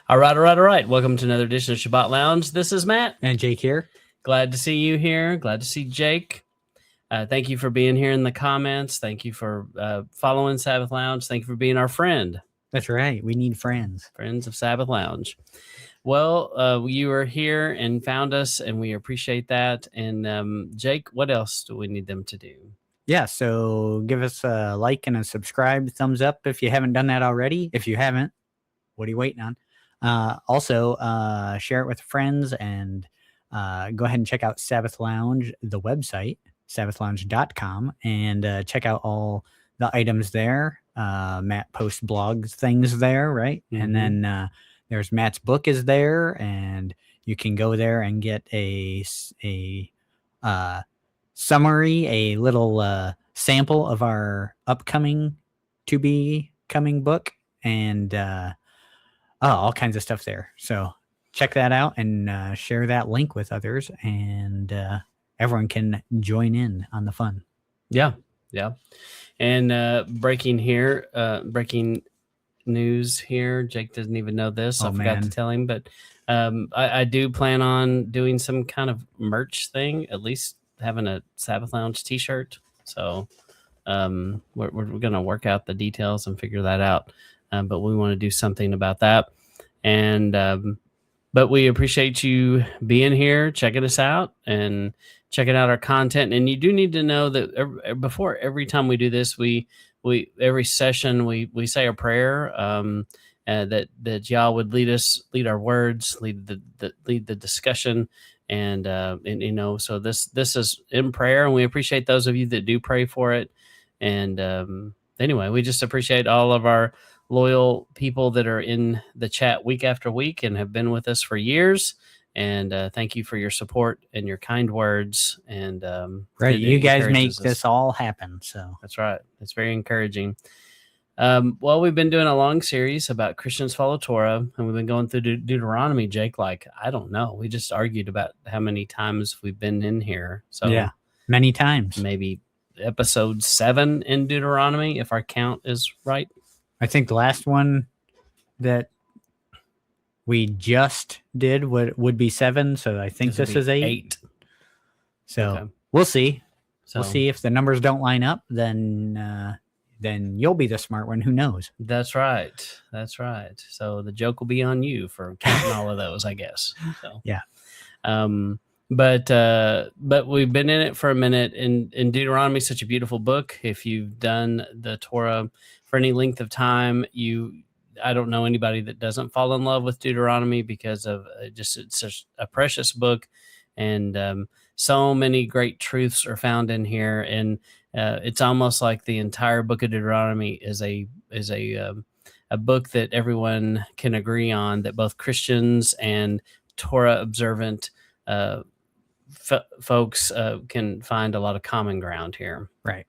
All right. Welcome to another edition of Shabbat Lounge. This is Matt. And Jake here. Glad to see you here. Glad to see Jake. Thank you for being here in the comments. Thank you for following Sabbath Lounge. Thank you for being our friend. That's right. We need friends. Friends of Sabbath Lounge. Well, you are here and found us, and we appreciate that. And Jake, what else do we need them to do? Yeah, so give us a like and a subscribe, thumbs up if you haven't done that already. If you haven't, what are you waiting on? Also, share it with friends and go ahead and check out Sabbath Lounge, the website, sabbathlounge.com, and check out all the items there. Matt posts blogs, things there, right? Mm-hmm. And then there's Matt's book is there, and you can go there and get a summary, a little sample of our upcoming to be coming book, and all kinds of stuff there. So check that out and share that link with others, and everyone can join in on the fun. Yeah. And breaking news here. Jake doesn't even know this. I forgot to tell him, but I do plan on doing some kind of merch thing, at least having a Sabbath Lounge t-shirt. So we're going to work out the details and figure that out. But we want to do something about that. And but we appreciate you being here, checking us out, and checking out our content. And you do need to know that before every time we do this, we every session we say a prayer that Yah would lead our words, lead the discussion, and so this is in prayer, and we appreciate those of you that do pray for it. And anyway, we just appreciate all of our loyal people that are in the chat week after week and have been with us for years. And thank you for your support and your kind words. And right, you guys make this all happen. So that's right. It's very encouraging. Well, we've been doing a long series about Christians Follow Torah, and we've been going through Deuteronomy, Jake. Like, I don't know. We just argued about how many times we've been in here. So yeah, many times. Maybe episode 7 in Deuteronomy, if our count is right. I think the last one that we just did would be 7. So I think this is 8. So okay. We'll see. We'll see if the numbers don't line up, then you'll be the smart one. Who knows? That's right. So the joke will be on you for counting all of those, I guess. So yeah. But we've been in it for a minute, and Deuteronomy is such a beautiful book. If you've done the Torah for any length of time, I don't know anybody that doesn't fall in love with Deuteronomy because of it's such a precious book, and so many great truths are found in here. And it's almost like the entire book of Deuteronomy is a book that everyone can agree on, that both Christians and Torah observant folks can find a lot of common ground here. Right.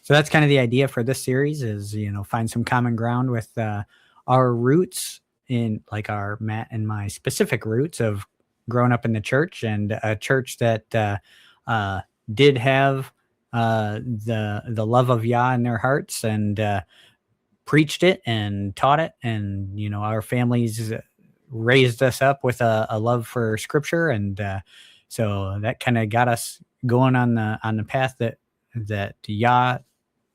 So that's kind of the idea for this series is, find some common ground with our roots in, like, our Matt and my specific roots of growing up in the church, and a church that did have the love of Yah in their hearts, and preached it and taught it. And, our families raised us up with a love for scripture. And so that kind of got us going on the path that Yah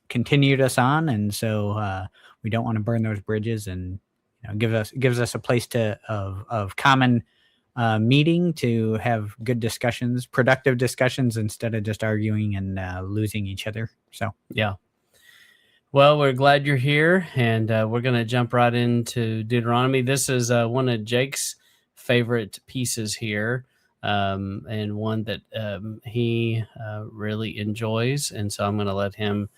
continued us on. And so we don't want to burn those bridges, and gives us a place of common meeting to have good discussions, productive discussions, instead of just arguing and losing each other. So yeah. Well, we're glad you're here, and we're going to jump right into Deuteronomy. This is one of Jake's favorite pieces here, and one that he really enjoys. And so I'm going to let him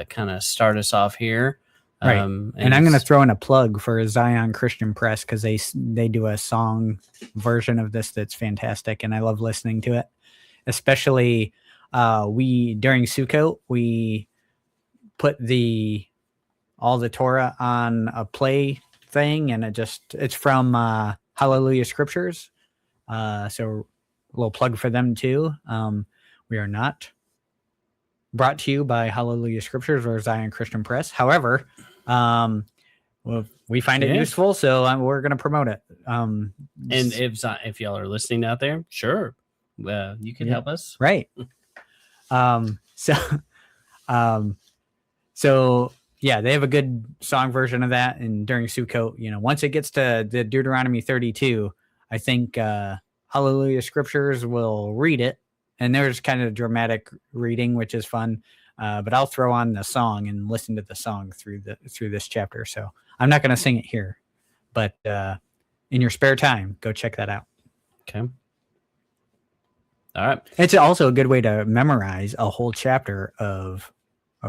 kind of start us off here. Right. And I'm going to throw in a plug for Zion Christian Press, because they do a song version of this that's fantastic, and I love listening to it. Especially during Sukkot, we put all the Torah on a play thing, and it's from Hallelujah Scriptures. So a little plug for them too. We are not brought to you by Hallelujah Scriptures or Zion Christian Press. However, Well, we find it useful, so we're going to promote it. And if y'all are listening out there, sure, you can help us. Right. So yeah, they have a good song version of that. And during Sukkot, once it gets to the Deuteronomy 32, I think Hallelujah Scriptures will read it. And there's kind of dramatic reading, which is fun. But I'll throw on the song and listen to the song through this chapter. So I'm not going to sing it here, but in your spare time, go check that out. Okay. All right. It's also a good way to memorize a whole chapter of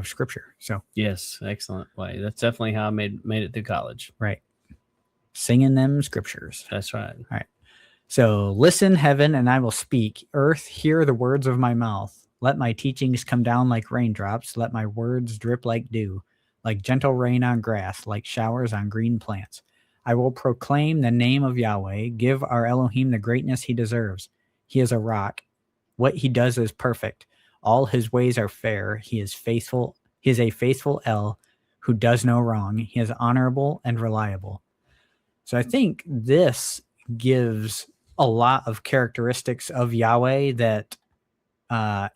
Scripture. So yes, excellent way. That's definitely how I made it through college. Right. Singing them scriptures. That's right. All right. So listen, heaven, and I will speak. Earth, hear the words of my mouth. Let my teachings come down like raindrops. Let my words drip like dew, like gentle rain on grass, like showers on green plants. I will proclaim the name of Yahweh. Give our Elohim the greatness he deserves. He is a rock. What he does is perfect. All his ways are fair. He is faithful. He is a faithful El who does no wrong. He is honorable and reliable. So I think this gives a lot of characteristics of Yahweh that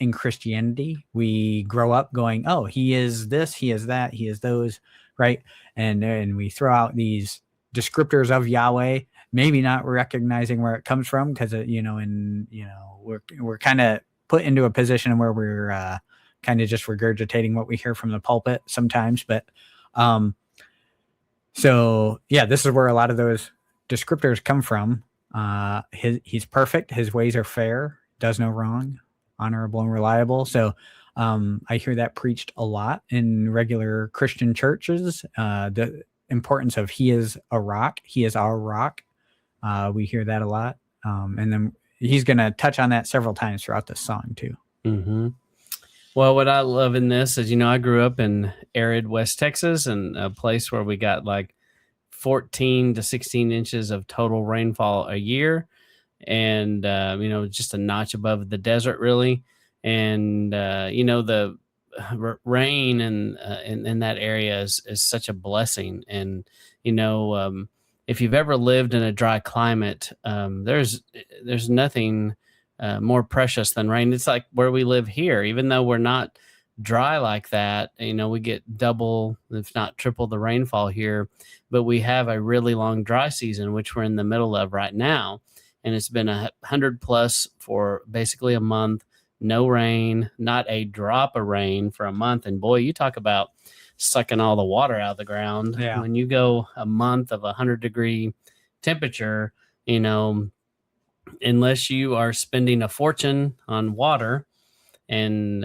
in Christianity we grow up going, oh, he is this, he is that, he is those, right? And then we throw out these descriptors of Yahweh, maybe not recognizing where it comes from, because we're kind of put into a position where we're kind of just regurgitating what we hear from the pulpit sometimes. But so yeah, this is where a lot of those descriptors come from. He's perfect. His ways are fair, does no wrong, honorable and reliable. So I hear that preached a lot in regular Christian churches. The importance of he is a rock. He is our rock. We hear that a lot. And then he's going to touch on that several times throughout this song too. Mm-hmm. Well, what I love in this is, I grew up in arid West Texas, and a place where we got like 14 to 16 inches of total rainfall a year. And, just a notch above the desert, really. And, the rain in that area is such a blessing. And, if you've ever lived in a dry climate, there's nothing more precious than rain. It's like where we live here, even though we're not dry like that, we get double, if not triple the rainfall here, but we have a really long dry season, which we're in the middle of right now. And it's been 100 plus for basically a month, no rain, not a drop of rain for a month. And boy, you talk about sucking all the water out of the ground. Yeah. When you go a month of 100-degree temperature, unless you are spending a fortune on water, and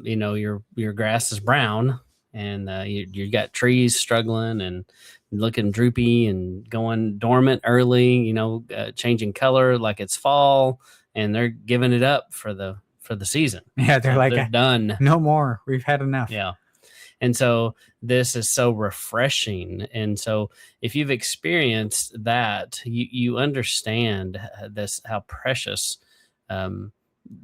your grass is brown, and you got trees struggling and looking droopy and going dormant early, changing color like it's fall, and they're giving it up for the season. Yeah, they're done. No more. We've had enough. Yeah. And so this is so refreshing. And so if you've experienced that, you understand how precious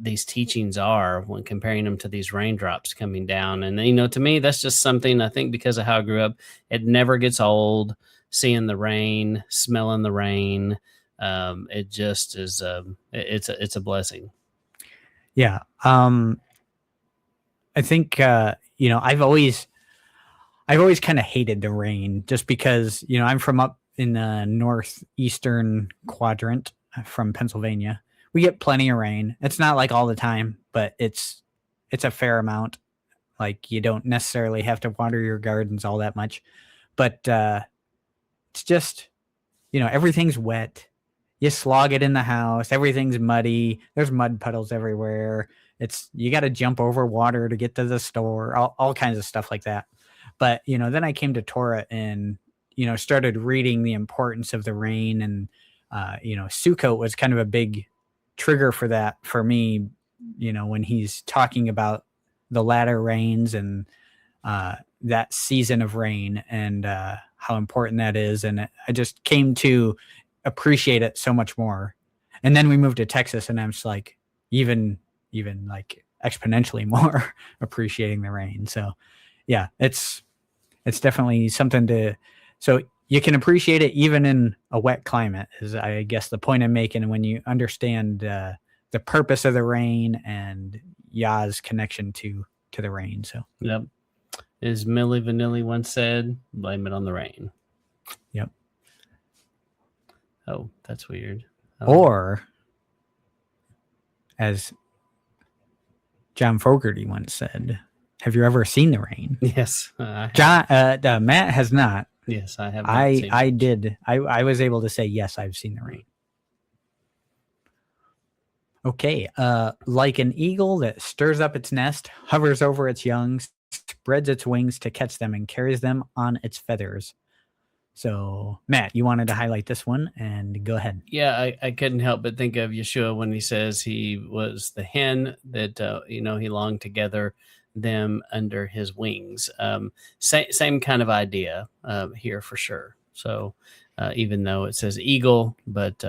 these teachings are when comparing them to these raindrops coming down. And, to me, that's just something, I think, because of how I grew up, it never gets old, seeing the rain, smelling the rain. It just is, it's a blessing. Yeah. I think, I've always kind of hated the rain, just because, I'm from up in the northeastern quadrant from Pennsylvania. We get plenty of rain. It's not like all the time, but it's a fair amount. Like, you don't necessarily have to water your gardens all that much, but it's just, everything's wet. You slog it in the house. Everything's muddy. There's mud puddles everywhere. You got to jump over water to get to the store, all kinds of stuff like that. But, then I came to Torah and, started reading the importance of the rain. And, Sukkot was kind of a big trigger for that for me, when he's talking about the latter rains and that season of rain and how important that is. And I just came to appreciate it so much more. And then we moved to Texas, and I'm just like, even like exponentially more appreciating the rain. So yeah, it's definitely something to, so you can appreciate it even in a wet climate, is I guess the point I'm making, when you understand the purpose of the rain and Yah's connection to the rain. So Yep. As Milli Vanilli once said, blame it on the rain. Yep. Oh, that's weird. Or, as John Fogerty once said, have you ever seen the rain? Yes. Matt has not. Yes, I have. I did. I was able to say, yes, I've seen the rain. Okay. Like an eagle that stirs up its nest, hovers over its young, spreads its wings to catch them, and carries them on its feathers. So, Matt, you wanted to highlight this one, and go ahead. Yeah, I couldn't help but think of Yeshua when he says he was the hen that, he longed to gather them under his wings. Same kind of idea here for sure. So even though it says eagle, but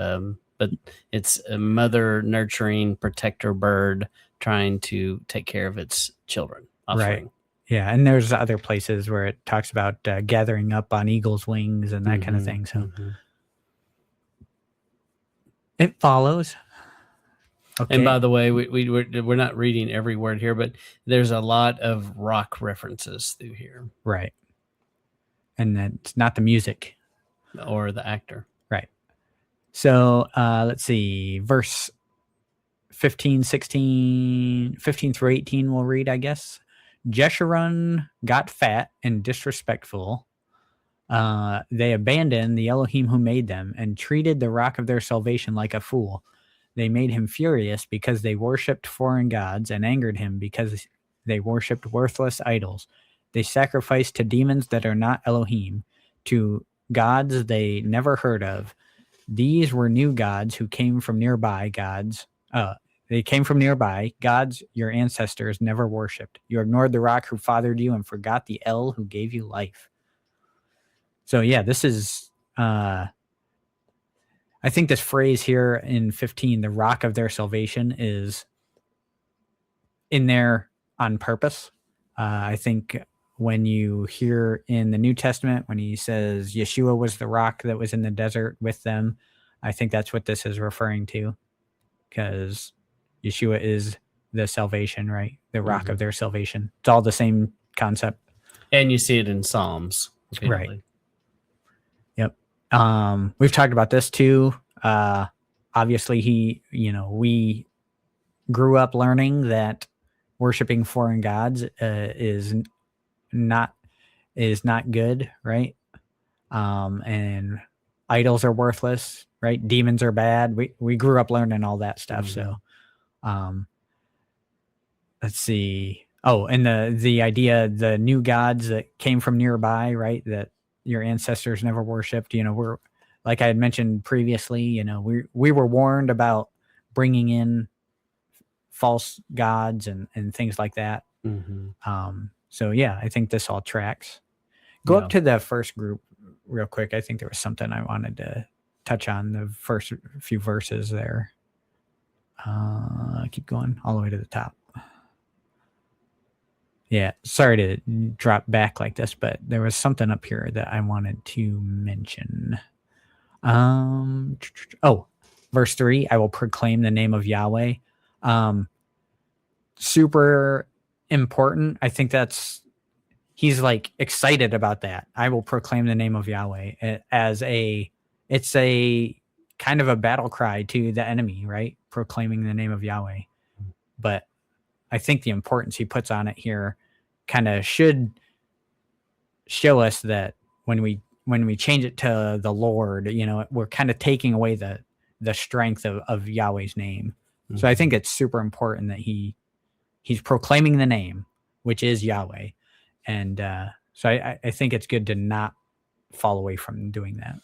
it's a mother nurturing protector bird trying to take care of its children. Offering. Right. Yeah, and there's other places where it talks about gathering up on eagle's wings and that kind of thing. So it follows. Okay. And by the way, we're not reading every word here, but there's a lot of rock references through here. Right. And that's not the music. Or the actor. Right. So let's see, verse 15 through 18 we'll read, I guess. Jeshurun got fat and disrespectful. They abandoned the Elohim who made them and treated the rock of their salvation like a fool. They made him furious because they worshipped foreign gods and angered him because they worshipped worthless idols. They sacrificed to demons that are not Elohim, to gods they never heard of. These were new gods who came from nearby gods. They came from nearby gods your ancestors never worshipped. You ignored the rock who fathered you and forgot the El who gave you life. So yeah, this is, I think this phrase here in 15, the rock of their salvation, is in there on purpose. I think when you hear in the New Testament, when he says Yeshua was the rock that was in the desert with them, I think that's what this is referring to, because Yeshua is the salvation, right? The rock of their salvation. It's all the same concept. And you see it in Psalms. Repeatedly. Right. Yep. We've talked about this too. Obviously we grew up learning that worshiping foreign gods is not good, right? And idols are worthless, right? Demons are bad. We grew up learning all that stuff. So let's see. Oh, and the idea, the new gods that came from nearby, right? That your ancestors never worshipped. We're, like I had mentioned previously, we were warned about bringing in false gods and things like that. So yeah, I think this all tracks. Go up to the first group real quick. I think there was something I wanted to touch on, the first few verses there. Keep going all the way to the top. Yeah, sorry to drop back like this, but there was something up here that I wanted to mention. Verse 3, I will proclaim the name of Yahweh. Super important. I think he's like excited about that. I will proclaim the name of Yahweh it's a kind of a battle cry to the enemy, right? Proclaiming the name of Yahweh. But I think the importance he puts on it here kind of should show us that when we change it to the Lord, we're kind of taking away the strength of Yahweh's name. So I think it's super important that he's proclaiming the name, which is Yahweh. And so I think it's good to not fall away from doing that.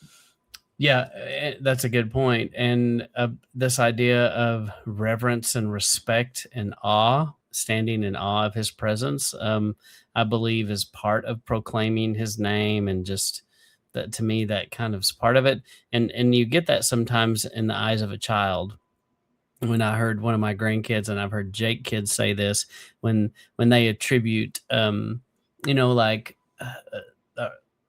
Yeah, that's a good point. And this idea of reverence and respect and awe, standing in awe of his presence, I believe is part of proclaiming his name. And just that, to me, that kind of is part of it. And you get that sometimes in the eyes of a child. When I heard one of my grandkids, and I've heard Jake kids say this, when they attribute,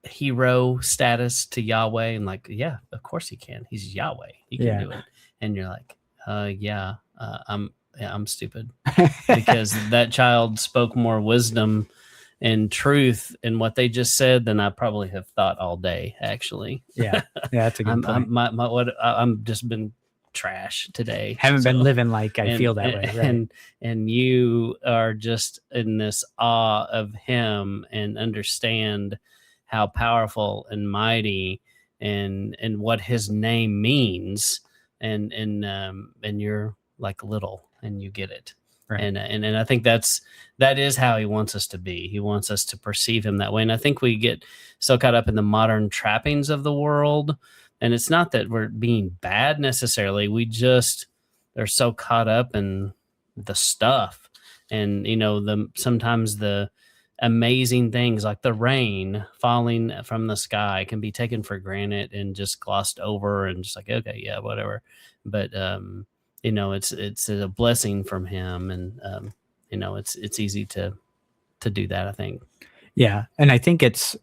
hero status to Yahweh, and like, yeah, of course he can. He's Yahweh. He can do it. And you're like, I'm stupid because that child spoke more wisdom and truth in what they just said than I probably have thought all day. Actually, yeah, that's a good point. I'm just been trash today. Haven't been living like I feel that way, right? And you are just in this awe of him and understand how powerful and mighty and what his name means, and you're like little and you get it. Right. And I think that is how he wants us to be. He wants us to perceive him that way. And I think we get so caught up in the modern trappings of the world. And it's not that we're being bad necessarily. We just are so caught up in the stuff. And, sometimes the amazing things like the rain falling from the sky can be taken for granted and just glossed over and just like, okay, yeah, whatever. But, it's a blessing from him. And, it's easy to do that, I think. Yeah. And I think it's,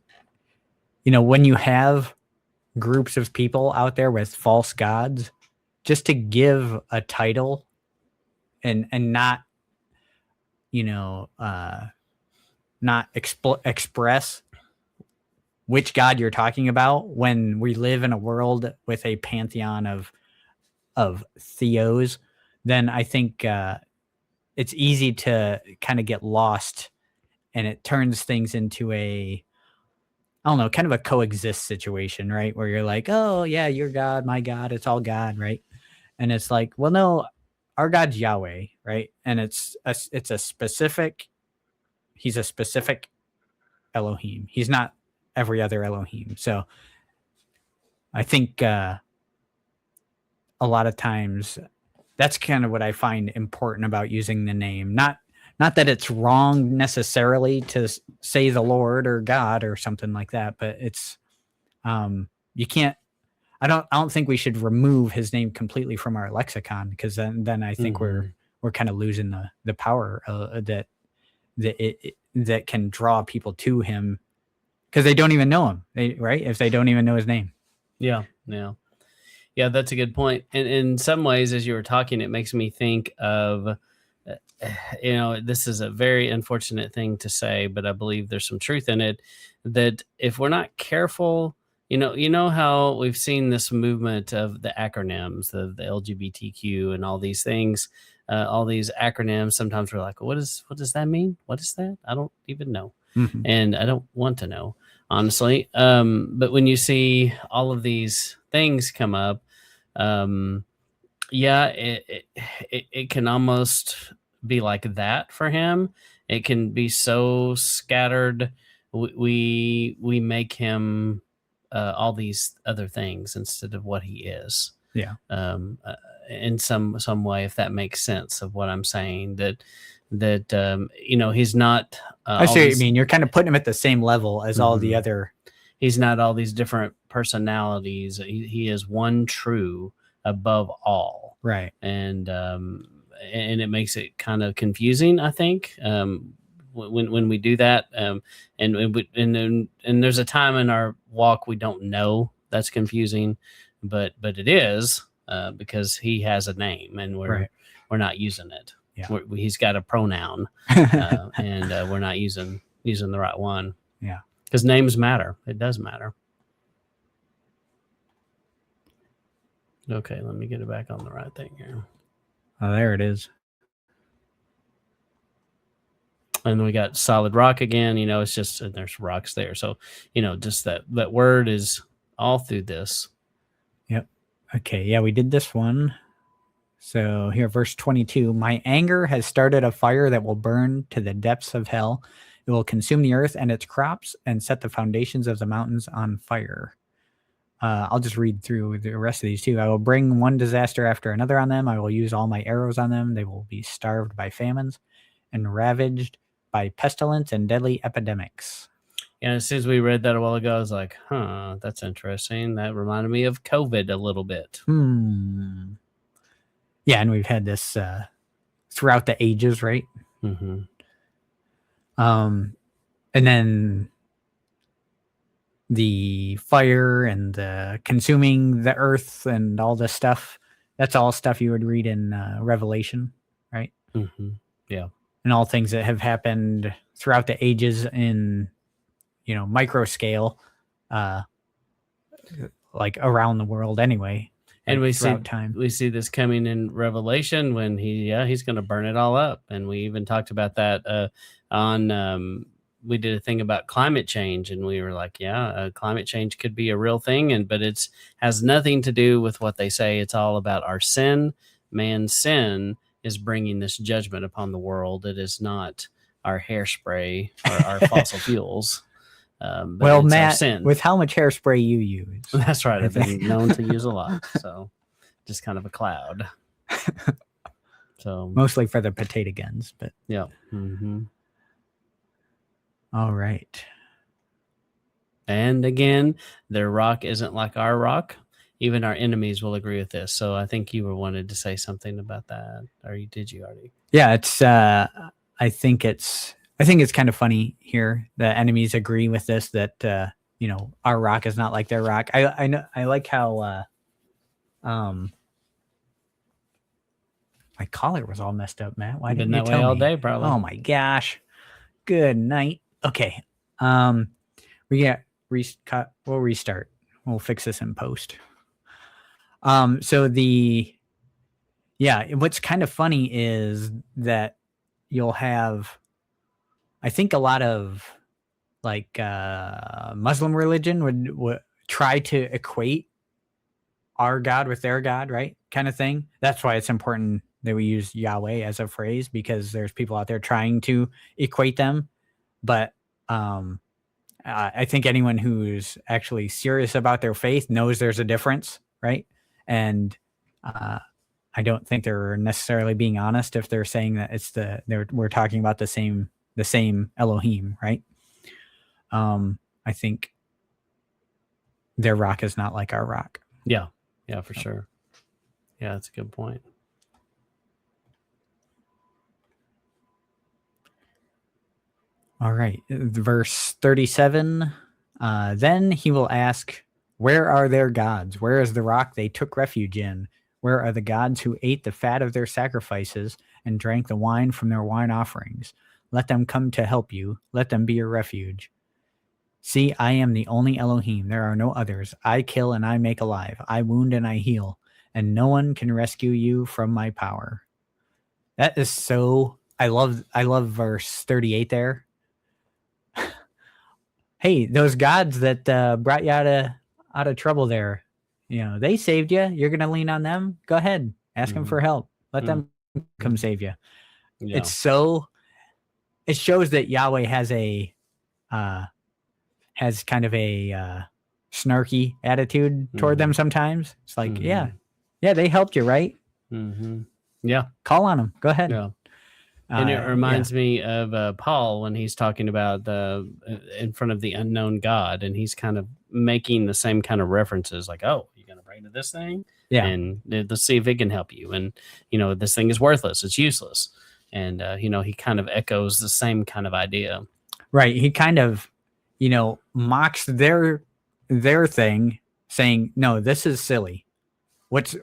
when you have groups of people out there with false gods, just to give a title and not, not express which God you're talking about when we live in a world with a pantheon of theos, then I think it's easy to kind of get lost, and it turns things into I don't know, kind of a coexist situation, right? Where you're like, oh yeah, you're God, my God, it's all God, right? And it's like, well, no, our God's Yahweh, right? And it's a specific, he's a specific Elohim. He's not every other Elohim. So I think a lot of times that's kind of what I find important about using the name. Not that it's wrong necessarily to say the Lord or God or something like that, but it's you can't. I don't think we should remove his name completely from our lexicon, because then I think we're kind of losing the power that can draw people to him, because they don't even know him, right? If they don't even know his name. Yeah. Yeah, that's a good point. And in some ways, as you were talking, it makes me think of, this is a very unfortunate thing to say, but I believe there's some truth in it, that if we're not careful, you know how we've seen this movement of the acronyms, the LGBTQ and all these things, all these acronyms. Sometimes we're like, what does that mean? What is that? I don't even know. Mm-hmm. And I don't want to know, honestly. But when you see all of these things come up, it can almost be like that for him. It can be so scattered. We make him all these other things instead of what he is. Yeah. In some way, if that makes sense of what I'm saying, that he's not. I see what you mean. You're kind of putting him at the same level as all the other. He's not all these different personalities. He is one true above all. Right. And it makes it kind of confusing, I think, when we do that. And there's a time in our walk we don't know that's confusing, but it is because he has a name and we're not using it. Yeah. He's got a pronoun and we're not using the right one. Yeah. Because names matter. It does matter. Okay, let me get it back on the right thing here. Oh, there it is. And we got solid rock again. It's just, there's rocks there. So, just that word is all through this. Yep. Okay. Yeah, we did this one. So here, verse 22, my anger has started a fire that will burn to the depths of hell. It will consume the earth and its crops and set the foundations of the mountains on fire. I'll just read through the rest of these too. I will bring one disaster after another on them. I will use all my arrows on them. They will be starved by famines and ravaged by pestilence and deadly epidemics. Yeah, as soon as we read that a while ago, I was like, that's interesting. That reminded me of COVID a little bit. Yeah, and we've had this throughout the ages, right? Mm-hmm. And then the fire and the consuming the earth and all this stuff. That's all stuff you would read in Revelation, right? Mm-hmm. Yeah. And all things that have happened throughout the ages in, micro scale, like around the world anyway. And we see time. We see this coming in Revelation when he's going to burn it all up. And we even talked about that on we did a thing about climate change, and we were like, climate change could be a real thing, but it's has nothing to do with what they say. It's all about our sin. Man's sin is bringing this judgment upon the world. It is not our hairspray or our fossil fuels. Well, Matt, with how much hairspray you use. That's right. I've been known to use a lot. So just kind of a cloud. So mostly for the potato guns, but yeah. Mm-hmm. All right. And again, their rock isn't like our rock. Even our enemies will agree with this. So I think you wanted to say something about that, or did you already? Yeah, it's. I think it's kind of funny here. The enemies agree with this, that our rock is not like their rock. I know. I like how my collar was all messed up, Matt. Why didn't you tell me? All day, probably. Oh my gosh. Good night. Okay. We get recut. We'll restart. We'll fix this in post. So what's kind of funny is that you'll have, I think a lot of like Muslim religion would try to equate our God with their God, right? Kind of thing. That's why it's important that we use Yahweh as a phrase, because there's people out there trying to equate them. But I think anyone who's actually serious about their faith knows there's a difference, right? And I don't think they're necessarily being honest if they're saying that we're talking about the same Elohim, right? I think their rock is not like our rock. Yeah, for sure. Yeah, that's a good point. All right, verse 37. Then he will ask, where are their gods? Where is the rock they took refuge in? Where are the gods who ate the fat of their sacrifices and drank the wine from their wine offerings? Let them come to help you. Let them be your refuge. See, I am the only Elohim. There are no others. I kill and I make alive. I wound and I heal. And no one can rescue you from my power. That is so... I love verse 38 there. Hey, those gods that brought you out of trouble there, they saved you. You're going to lean on them? Go ahead. Ask them for help. Let them come save you. Yeah. It shows that Yahweh has kind of a snarky attitude toward them sometimes. It's like, yeah, they helped you, right? Mm-hmm. Yeah. Call on them. Go ahead. Yeah. And it reminds me of Paul when he's talking about in front of the unknown God, and he's kind of making the same kind of references, like, "Oh, you're going to pray to this thing, and let's see if it can help you." And this thing is worthless; it's useless. And he kind of echoes the same kind of idea, right? He kind of, mocks their thing, saying, "No, this is silly. What's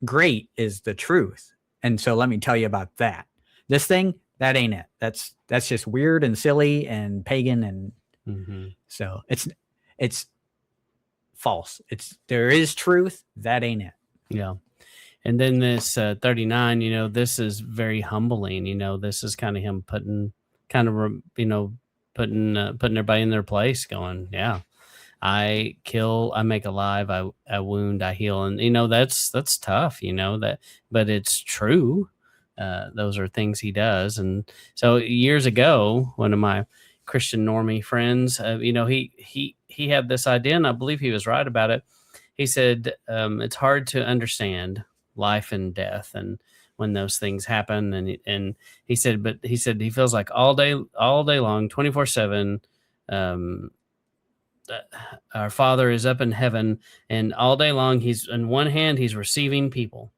great is the truth, and so let me tell you about that." This thing, that ain't it. That's just weird and silly and pagan, and so it's false. There is truth. That ain't it. Yeah. And then this 39, this is very humbling. This is kind of him putting everybody in their place, going, yeah, I kill, I make alive, I wound, I heal. And, that's tough, but it's true. Those are things he does. And so years ago, one of my Christian normie friends, he had this idea, and I believe he was right about it. He said, it's hard to understand life and death and when those things happen. And he said he feels like all day long, 24/7, our Father is up in heaven, and all day long he's, in one hand, he's receiving people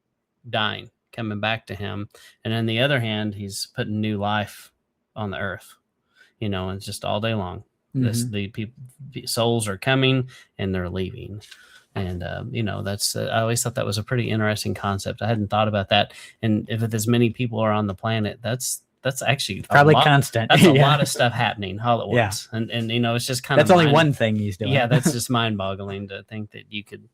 dying, coming back to him, and on the other hand, he's putting new life on the earth. It's just all day long. The souls are coming and they're leaving. And, that's, I always thought that was a pretty interesting concept. I hadn't thought about that. And if as many people are on the planet, that's actually probably constant. That's a lot of stuff happening all at once. And it's just kind of, that's only one thing he's doing. Yeah. That's just mind boggling to think that you could,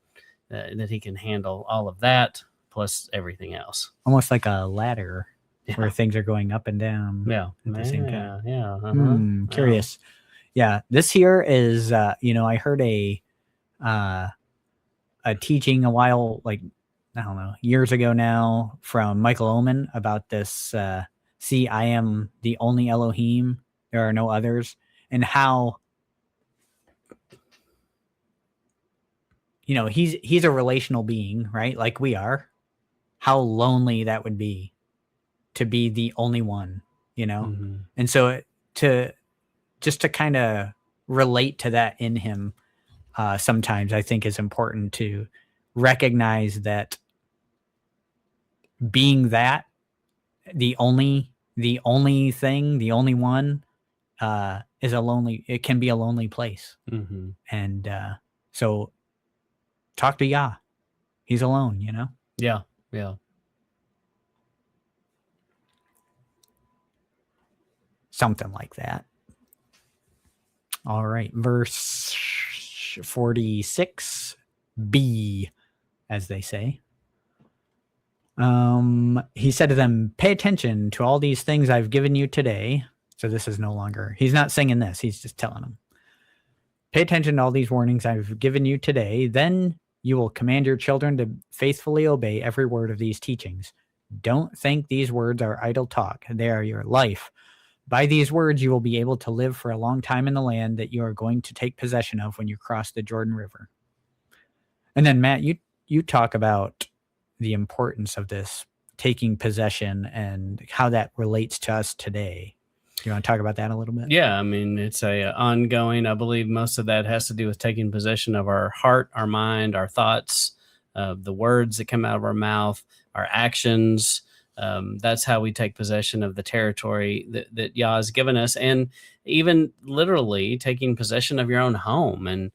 that he can handle all of that plus everything else. Almost like a ladder where things are going up and down. Yeah. At the same time. Yeah. Curious. Yeah. This here is, I heard a teaching a while, like, I don't know, years ago now, from Michael Oman about this, see, I am the only Elohim, there are no others, and how, he's a relational being, right? Like we are. How lonely that would be to be the only one, And so to kind of relate to that in him, sometimes I think is important to recognize that being that the only thing, the only one, it can be a lonely place. And so talk to Yah. He's alone, Yeah. Something like that. All right, verse 46b, as they say. He said to them, pay attention to all these things I've given you today. So this is no longer, he's not singing this. He's just telling them, pay attention to all these warnings I've given you today. Then you will command your children to faithfully obey every word of these teachings. Don't think these words are idle talk. They are your life. By these words, you will be able to live for a long time in the land that you are going to take possession of when you cross the Jordan River. And then, Matt, you talk about the importance of this taking possession and how that relates to us today. Do you want to talk about that a little bit? Yeah, I mean, it's a ongoing. I believe most of that has to do with taking possession of our heart, our mind, our thoughts, the words that come out of our mouth, our actions. That's how we take possession of the territory that Yah has given us, and even literally taking possession of your own home and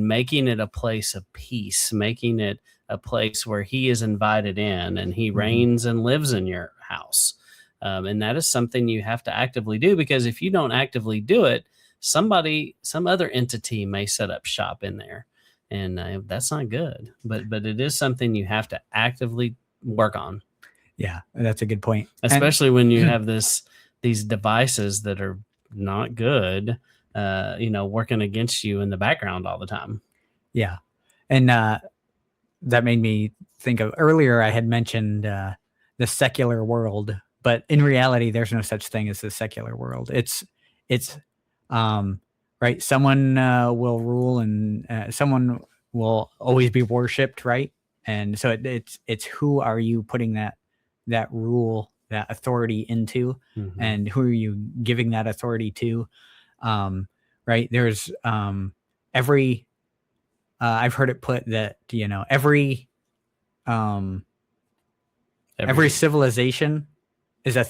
making it a place of peace, making it a place where He is invited in and He reigns and lives in your house. And that is something you have to actively do, because if you don't actively do it, some other entity may set up shop in there, and that's not good. But it is something you have to actively work on. Yeah, that's a good point. Especially when you have these devices that are not good, working against you in the background all the time. Yeah. And that made me think of earlier, I had mentioned the secular world, but in reality, there's no such thing as the secular world. It's right. Someone will rule and someone will always be worshipped, right? And so it's who are you putting that rule, that authority into, and who are you giving that authority to? Right. There's every I've heard it put that, every civilization is a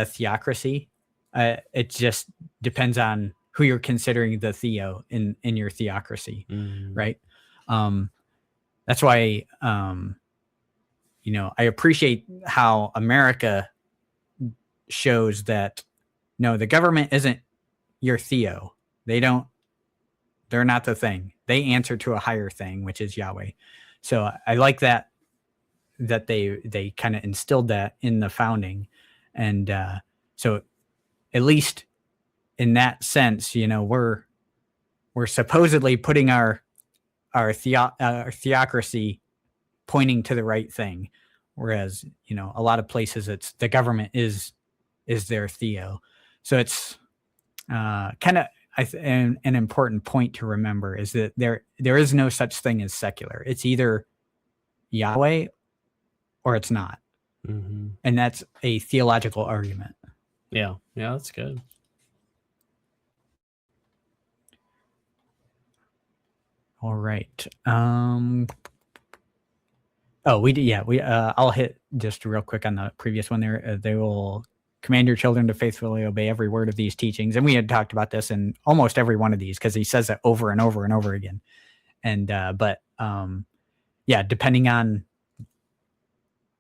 theocracy. It just depends on who you're considering the theo in your theocracy. Right. That's why, I appreciate how America shows that, no, the government isn't your theo. They're not the thing. They answer to a higher thing, which is Yahweh. So I like that they kind of instilled that in the founding. And so at least in that sense, we're supposedly putting our theocracy pointing to the right thing, whereas a lot of places it's the government is their theo. So it's kind of an important point to remember is that there is no such thing as secular. It's either Yahweh or it's not, and that's a theological argument. Yeah, that's good. All right. I'll hit just real quick on the previous one there. They will command your children to faithfully obey every word of these teachings. And we had talked about this in almost every one of these because he says it over and over and over again. And, yeah, depending on,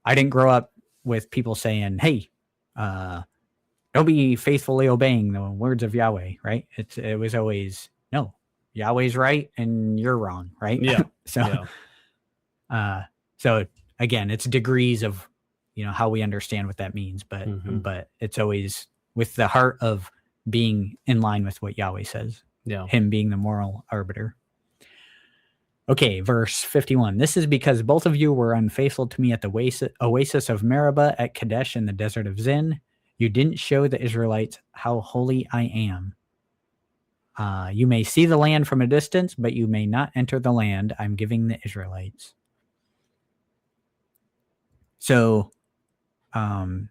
I didn't grow up with people saying, hey, don't be faithfully obeying the words of Yahweh, right? It was always, no, Yahweh's right and you're wrong, right? Yeah. So again, it's degrees of, how we understand what that means, but it's always with the heart of being in line with what Yahweh says. Yeah. Him being the moral arbiter. Okay, verse 51. This is because both of you were unfaithful to me at the oasis of Meribah at Kadesh in the desert of Zin. You didn't show the Israelites how holy I am. You may see the land from a distance, but you may not enter the land I'm giving the Israelites. So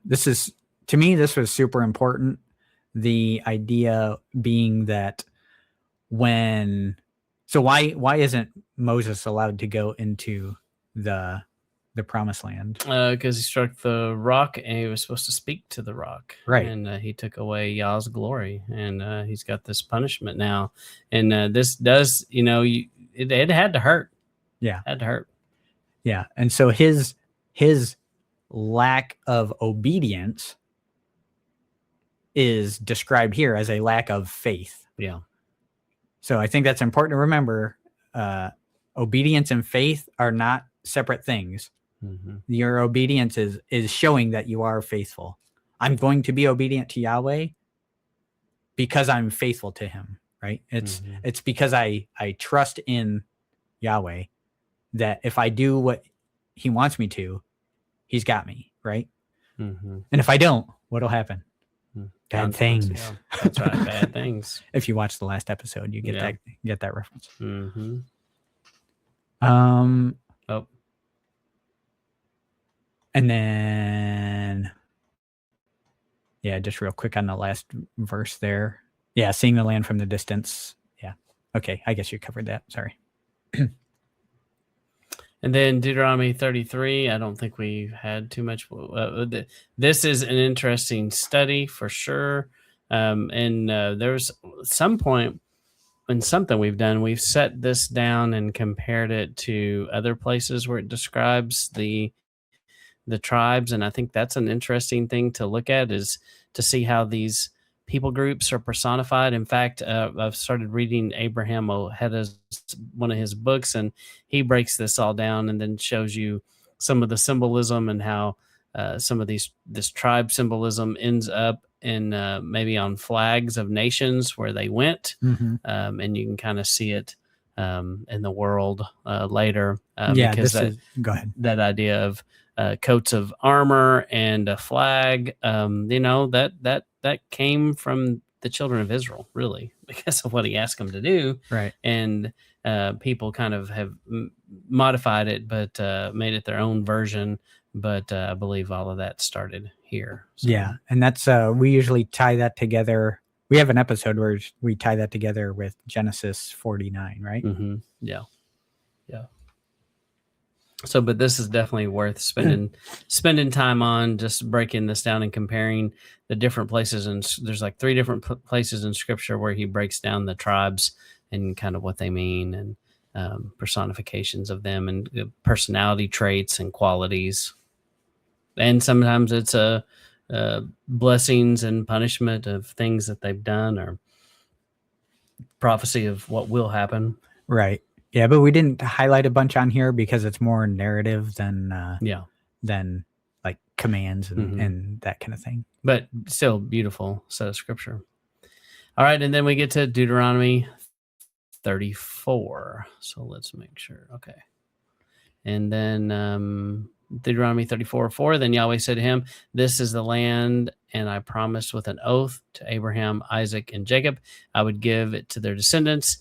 this is, to me, this was super important. The idea being that why isn't Moses allowed to go into the promised land? Because he struck the rock and he was supposed to speak to the rock. Right. And he took away Yah's glory. And he's got this punishment now. And this does, it had to hurt. Yeah. Had to hurt. Yeah. And so his lack of obedience is described here as a lack of faith. Yeah. So I think that's important to remember. Obedience and faith are not separate things. Mm-hmm. Your obedience is showing that you are faithful. I'm going to be obedient to Yahweh because I'm faithful to him, right? It's because I trust in Yahweh that if I do what he wants me to, he's got me, right? Mm-hmm. And if I don't, what'll happen? Bad things. Yeah. That's right. Bad things. If you watch the last episode, you get that reference. Mm-hmm. And then, just real quick on the last verse there. Yeah, seeing the land from the distance. Yeah. Okay, I guess you covered that. Sorry. And then Deuteronomy 33, I don't think we had too much. This is an interesting study for sure. And there's some point in something we've done, we've set this down and compared it to other places where it describes the tribes. And I think that's an interesting thing to look at, is to see how these people groups are personified. In fact, I've started reading Abraham Ojeda's one of his books, and he breaks this all down and then shows you some of the symbolism and how some of this tribe symbolism ends up in maybe on flags of nations where they went. Mm-hmm. And you can kind of see it in the world later. Go ahead. That idea of coats of armor and a flag, that came from the children of Israel, really, because of what he asked them to do. Right. And people kind of have modified it, but made it their own version. But I believe all of that started here. So. Yeah. And that's, we usually tie that together. We have an episode where we tie that together with Genesis 49, right? Mm-hmm. Yeah. Yeah. So, but this is definitely worth spending time on, just breaking this down and comparing the different places. And there's like 3 different places in Scripture where he breaks down the tribes and kind of what they mean, and personifications of them, and personality traits and qualities. And sometimes it's blessings and punishment of things that they've done, or prophecy of what will happen. Right. Yeah, but we didn't highlight a bunch on here because it's more narrative than like commands and that kind of thing. But still beautiful set of Scripture. All right, and then we get to Deuteronomy 34. So let's make sure. Okay. And then Deuteronomy 34:4. Then Yahweh said to him, "This is the land, and I promised with an oath to Abraham, Isaac, and Jacob, I would give it to their descendants.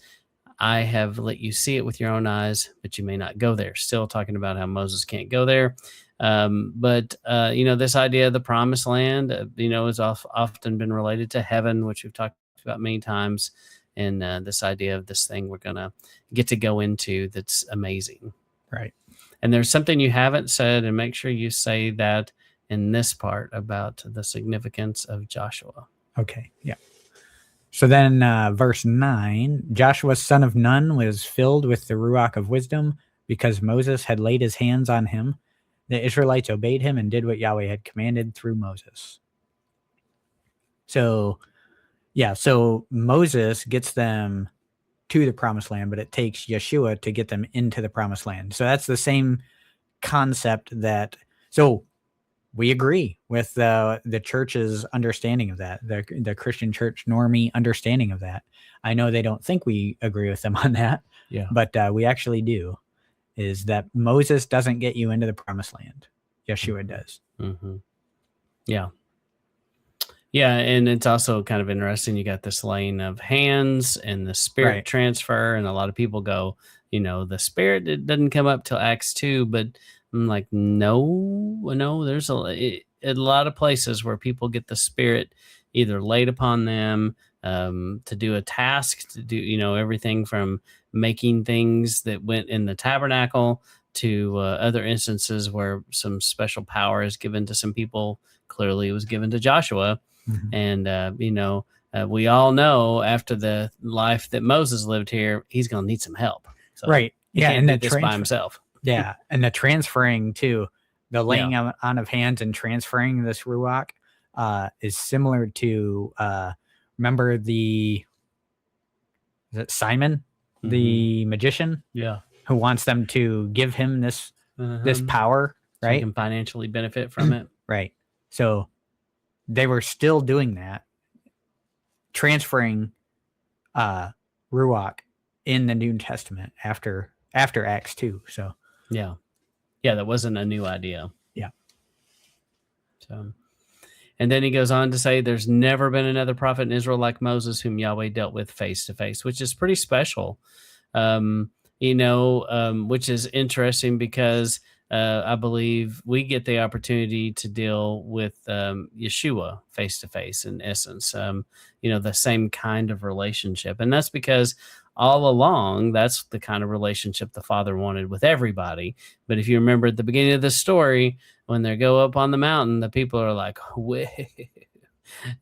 I have let you see it with your own eyes, but you may not go there." Still talking about how Moses can't go there. But this idea of the promised land, has often been related to heaven, which we've talked about many times. And this idea of this thing we're going to get to go into that's amazing. Right. And there's something you haven't said, and make sure you say that in this part about the significance of Joshua. Okay, yeah. So then verse 9, Joshua son of Nun was filled with the Ruach of wisdom because Moses had laid his hands on him. The Israelites obeyed him and did what Yahweh had commanded through Moses. So, yeah, so Moses gets them to the promised land, but it takes Yeshua to get them into the promised land. So that's the same concept that, so we agree with the church's understanding of that, the Christian church normie understanding of that. I know they don't think we agree with them on that, but we actually do, is that Moses doesn't get you into the promised land. Yeshua does. Mm-hmm. Yeah. Yeah, and it's also kind of interesting. You got this laying of hands and the spirit transfer, and a lot of people go, the spirit it doesn't come up till Acts 2, but I'm like, no, there's a lot of places where people get the spirit either laid upon them to do a task, to do, everything from making things that went in the tabernacle to other instances where some special power is given to some people. Clearly it was given to Joshua. Mm-hmm. And, we all know after the life that Moses lived here, he's going to need some help. So he can't do this by himself. Yeah, and the transferring too, the laying on of hands and transferring this Ruach is similar to, remember is it Simon, the magician? Yeah. Who wants them to give him this power, right? So he can financially benefit from it. Right. So they were still doing that, transferring Ruach in the New Testament after Acts 2. So yeah, that wasn't a new idea. Yeah. So, and then he goes on to say, "There's never been another prophet in Israel like Moses, whom Yahweh dealt with face to face," which is pretty special. Which is interesting because I believe we get the opportunity to deal with Yeshua face to face, in essence, the same kind of relationship. And that's because all along, that's the kind of relationship the Father wanted with everybody. But if you remember at the beginning of the story, when they go up on the mountain, the people are like, wait,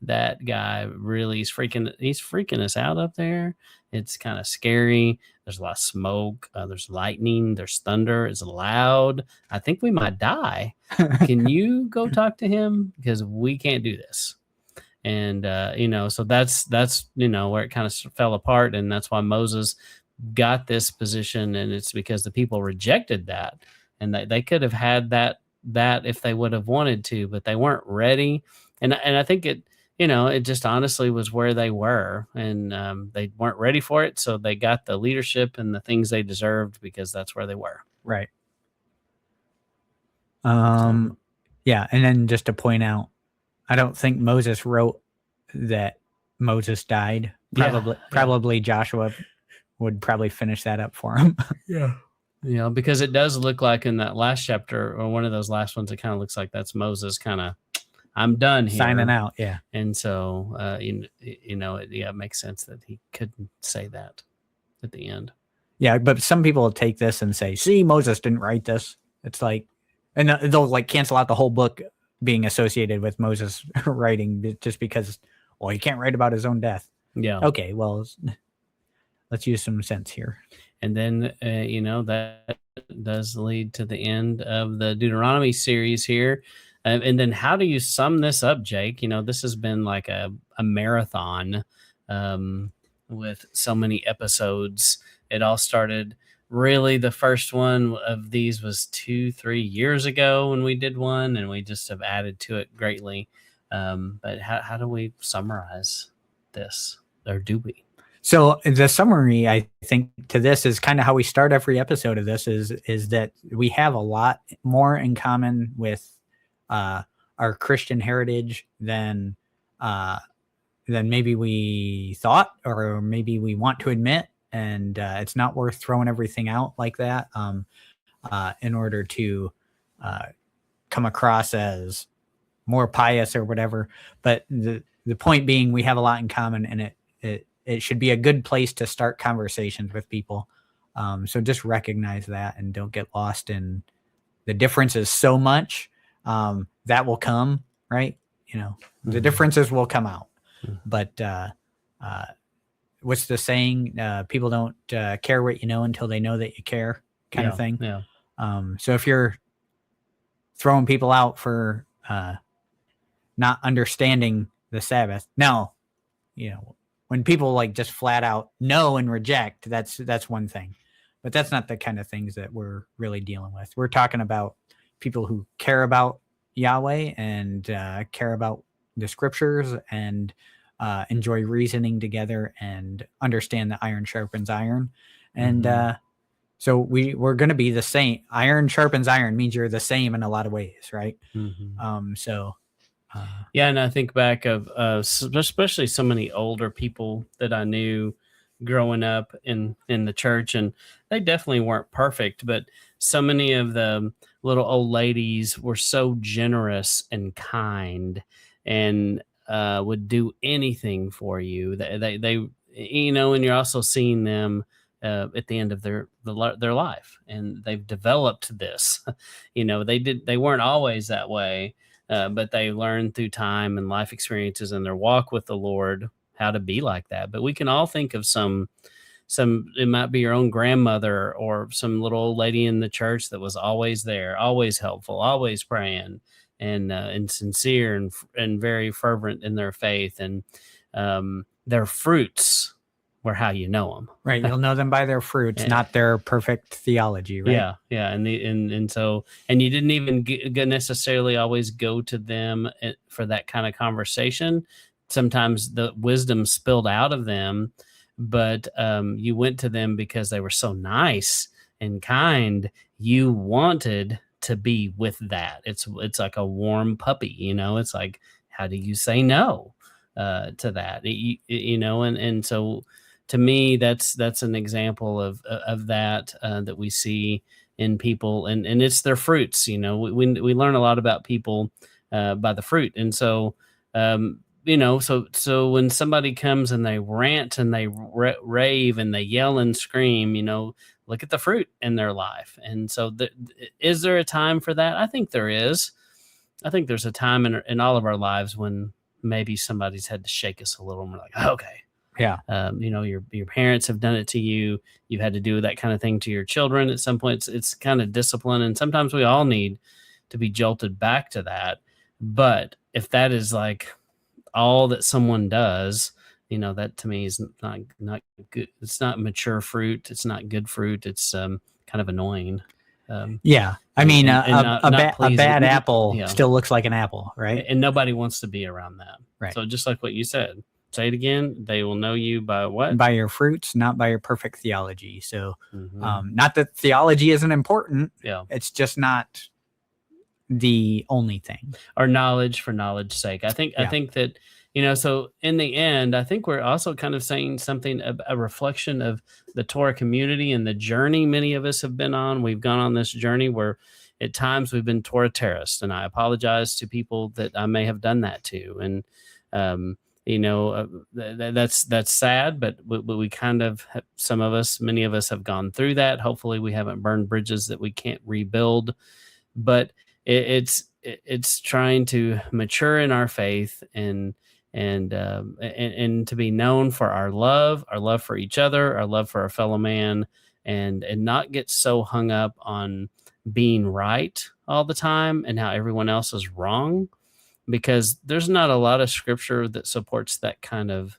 that guy really he's freaking us out up there. It's kind of scary. There's a lot of smoke. There's lightning. There's thunder. It's loud. I think we might die. Can you go talk to him? Because we can't do this. And, so that's where it kind of fell apart. And that's why Moses got this position. And it's because the people rejected that. And they could have had that if they would have wanted to, but they weren't ready. And I think it just honestly was where they were, and they weren't ready for it. So they got the leadership and the things they deserved because that's where they were. Right. Yeah. And then just to point out, I don't think Moses wrote that Moses died. Probably Joshua would probably finish that up for him. Yeah. Because it does look like in that last chapter or one of those last ones, it kind of looks like that's Moses kind of, I'm done here. Signing out, yeah. And so, it makes sense that he couldn't say that at the end. Yeah, but some people will take this and say, see, Moses didn't write this. It's like, and they'll like cancel out the whole book being associated with Moses writing just because, well, he can't write about his own death. Yeah. Okay, well, let's use some sense here. And then, that does lead to the end of the Deuteronomy series here. And then how do you sum this up, Jake? This has been like a marathon with so many episodes. It all started, really, the first one of these was 2-3 years ago when we did one, and we just have added to it greatly. But how do we summarize this, or do we? So the summary, I think, to this is kind of how we start every episode of this is that we have a lot more in common with our Christian heritage than maybe we thought, or maybe we want to admit, and it's not worth throwing everything out like that in order to come across as more pious or whatever. But the point being, we have a lot in common, and it should be a good place to start conversations with people. So just recognize that and don't get lost in the differences so much that will come, right? You know, the Mhm. differences will come out. Mhm. But what's the saying? People don't care what you know until they know that you care, kind of thing. Yeah. So if you're throwing people out for not understanding the Sabbath, now, you know, when people like just flat out know and reject, that's one thing. But that's not the kind of things that we're really dealing with. We're talking about people who care about Yahweh and care about the scriptures and enjoy reasoning together and understand that iron sharpens iron. And so we're going to be the same. Iron sharpens iron means you're the same in a lot of ways, right? Yeah, and I think back of especially so many older people that I knew growing up in the church, and they definitely weren't perfect, but so many of the little old ladies were so generous and kind, and would do anything for you. They you know, and you're also seeing them at the end of their life, and they've developed this. You know, they weren't always that way, but they learn through time and life experiences and their walk with the Lord how to be like that. But we can all think of some, it might be your own grandmother or some little old lady in the church that was always there, always helpful, always praying, and sincere and very fervent in their faith, and their fruits were how you know them. Right. You'll know them by their fruits, not their perfect theology, right? Yeah, and so, and you didn't even necessarily always go to them for that kind of conversation. Sometimes the wisdom spilled out of them, but you went to them because they were so nice and kind. You wanted to be with that. It's like a warm puppy, you know. It's like, how do you say no to that? You know, and so to me, that's an example of that that we see in people, and it's their fruits. You know, we learn a lot about people by the fruit, and so you know, so when somebody comes and they rant and they rave and they yell and scream, you know, look at the fruit in their life. And so, is there a time for that? I think there is. I think there's a time in all of our lives when maybe somebody's had to shake us a little, and we're like, okay. Yeah. You know, your parents have done it to you. You've had to do that kind of thing to your children at some point. It's kind of discipline, and sometimes we all need to be jolted back to that. But if that is like all that someone does, you know, that to me is not good. It's not mature fruit. It's not good fruit. It's kind of annoying. Yeah. I mean, not a bad pleasing. apple Yeah. still looks like an apple, right? And nobody wants to be around that. Right. So just like what you said, say it again. They will know you by what? By your fruits, not by your perfect theology. So, not that theology isn't important. Yeah. It's just not the only thing. Or knowledge for knowledge's sake. I think that, you know, so in the end, I think we're also kind of saying something, a reflection of the Torah community and the journey many of us have been on. We've gone on this journey where at times we've been Torah terrorists, and I apologize to people that I may have done that to. And, you know, that's sad, but we kind of, some of us, many of us have gone through that. Hopefully we haven't burned bridges that we can't rebuild, but it's trying to mature in our faith and to be known for our love for each other, our love for our fellow man, and not get so hung up on being right all the time and how everyone else is wrong, because there's not a lot of scripture that supports that kind of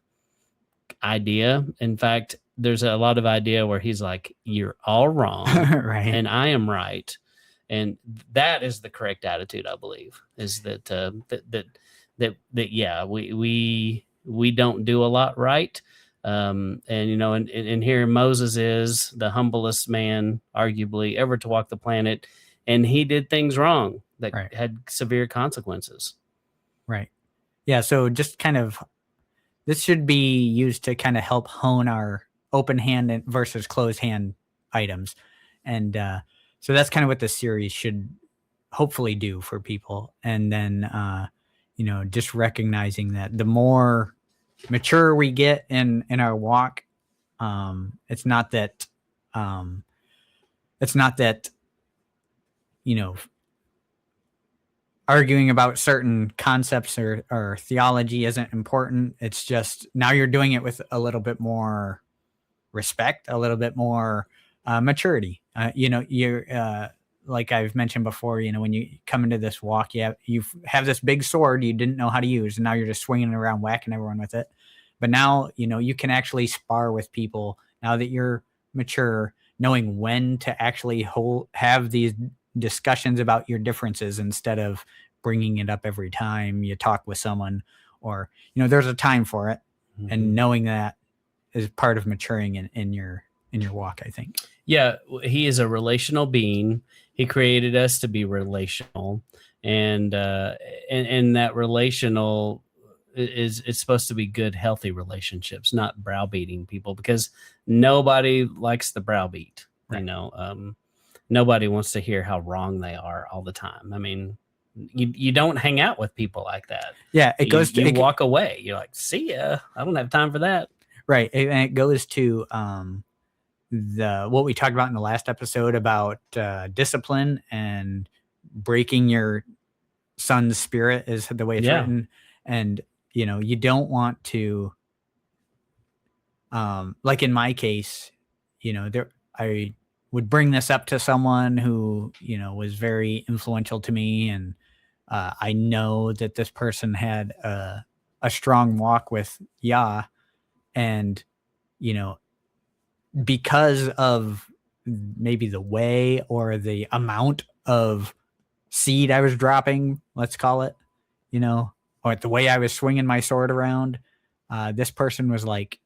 idea. In fact, there's a lot of idea where he's like, you're all wrong Right. and I am right. And that is the correct attitude, I believe, is that yeah, we don't do a lot right. And you know, and here Moses is the humblest man arguably ever to walk the planet, and he did things wrong that had severe consequences. Right. Yeah. So just kind of, this should be used to kind of help hone our open hand versus closed hand items. And so that's kind of what this series should hopefully do for people. And then, you know, just recognizing that the more mature we get in our walk, it's not that, you know, arguing about certain concepts or theology isn't important. It's just now you're doing it with a little bit more respect, a little bit more maturity. You're like I've mentioned before, when you come into this walk, you have this big sword you didn't know how to use, and now you're just swinging it around, whacking everyone with it. But now, you can actually spar with people now that you're mature, knowing when to actually have these discussions about your differences instead of bringing it up every time you talk with someone, or, there's a time for it. Mm-hmm. And knowing that is part of maturing in your walk, I think. Yeah, he is a relational being. He created us to be relational, and that relational it's supposed to be good, healthy relationships, not browbeating people, because nobody likes the browbeat. Right. Nobody wants to hear how wrong they are all the time. I mean, you don't hang out with people like that. Yeah, you walk away. You're like, see ya. I don't have time for that. Right, and it goes to what we talked about in the last episode about discipline and breaking your son's spirit is the way it's written. And you don't want to like in my case, I would bring this up to someone who was very influential to me, and I know that this person had a strong walk with Yah, and because of maybe the way or the amount of seed I was dropping, let's call it, or the way I was swinging my sword around, this person was like,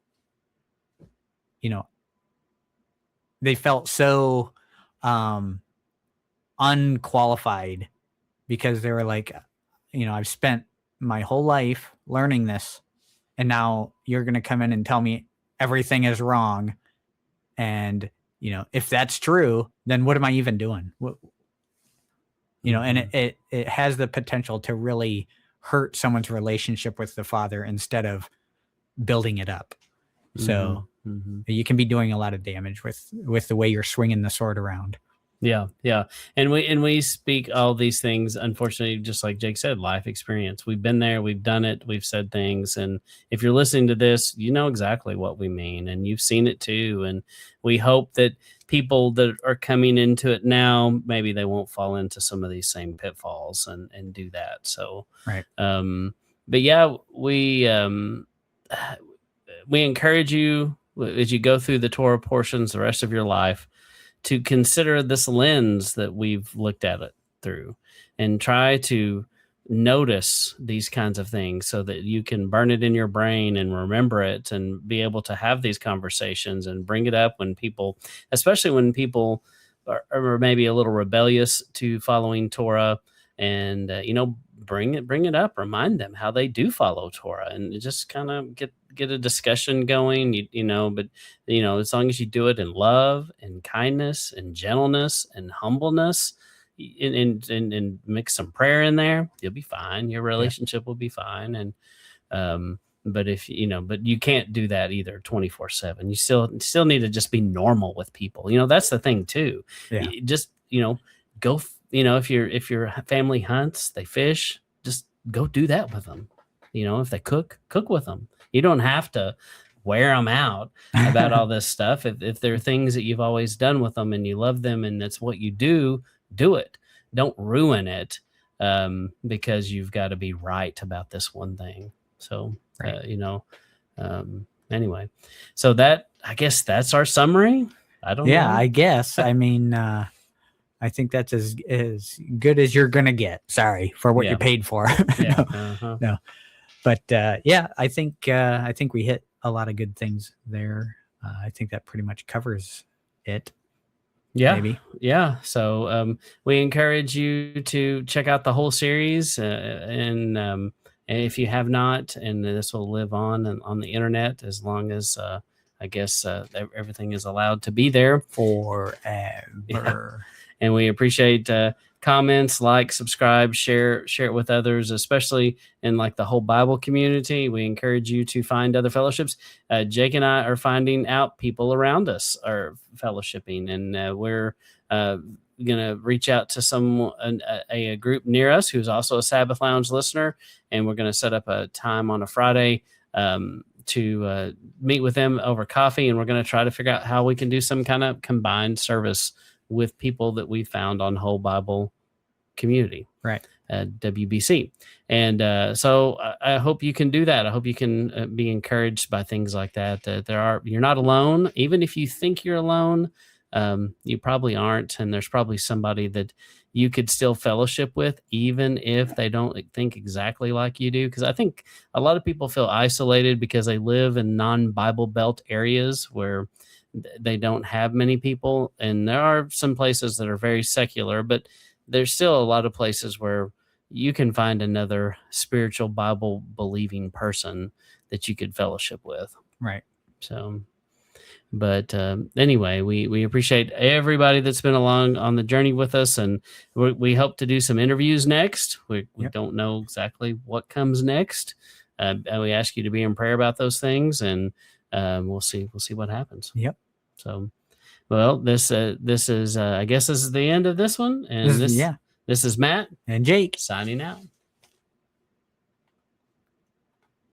they felt so unqualified, because they were like, I've spent my whole life learning this, and now you're going to come in and tell me everything is wrong. And, if that's true, then what am I even doing? And it has the potential to really hurt someone's relationship with the Father instead of building it up. So you can be doing a lot of damage with the way you're swinging the sword around. Yeah. And we speak all these things, unfortunately, just like Jake said, life experience. We've been there, we've done it, we've said things. And if you're listening to this, you know exactly what we mean, and you've seen it too. And we hope that people that are coming into it now, maybe they won't fall into some of these same pitfalls and do that. So, right. But yeah, we encourage you as you go through the Torah portions the rest of your life to consider this lens that we've looked at it through, and try to notice these kinds of things so that you can burn it in your brain and remember it, and be able to have these conversations and bring it up when people, especially when people are maybe a little rebellious to following Torah, and bring it up, remind them how they do follow Torah, and just kind of get a discussion going, but as long as you do it in love and kindness and gentleness and humbleness, and mix some prayer in there, you'll be fine. Your relationship will be fine. And but if but you can't do that either 24/7. You still need to just be normal with people. That's the thing too. Yeah. Just go. If your family hunts, they fish, just go do that with them. If they cook with them. You don't have to wear them out about all this stuff. If there are things that you've always done with them and you love them and that's what you do it. Don't ruin it because you've got to be right about this one thing. So, right. Anyway, so I guess that's our summary. I don't know. Yeah, I guess. I mean, I think that's as good as you're going to get. Sorry for what you paid for. Yeah. No. But I think we hit a lot of good things there. I think that pretty much covers it. Yeah, maybe. Yeah. So we encourage you to check out the whole series, and if you have not, and this will live on the internet as long as I guess everything is allowed to be there forever. Yeah. And we appreciate comments, like, subscribe, share it with others, especially in like the whole Bible community. We encourage you to find other fellowships. Jake and I are finding out people around us are fellowshipping, and we're gonna reach out to a group near us who's also a Sabbath Lounge listener, and we're gonna set up a time on a Friday to meet with them over coffee, and we're gonna try to figure out how we can do some kind of combined service with people that we found on Whole Bible Community, right? WBC. And so I hope you can do that. I hope you can be encouraged by things like that. You're not alone. Even if you think you're alone, you probably aren't. And there's probably somebody that you could still fellowship with, even if they don't think exactly like you do. Because I think a lot of people feel isolated because they live in non-Bible Belt areas where they don't have many people. And there are some places that are very secular, but there's still a lot of places where you can find another spiritual Bible believing person that you could fellowship with. Right. So, but anyway, we appreciate everybody that's been along on the journey with us, and we hope to do some interviews next. We don't know exactly what comes next. And we ask you to be in prayer about those things, and we'll see what happens. Yep. So, well, this is I guess this is the end of this one, and this is Matt and Jake signing out.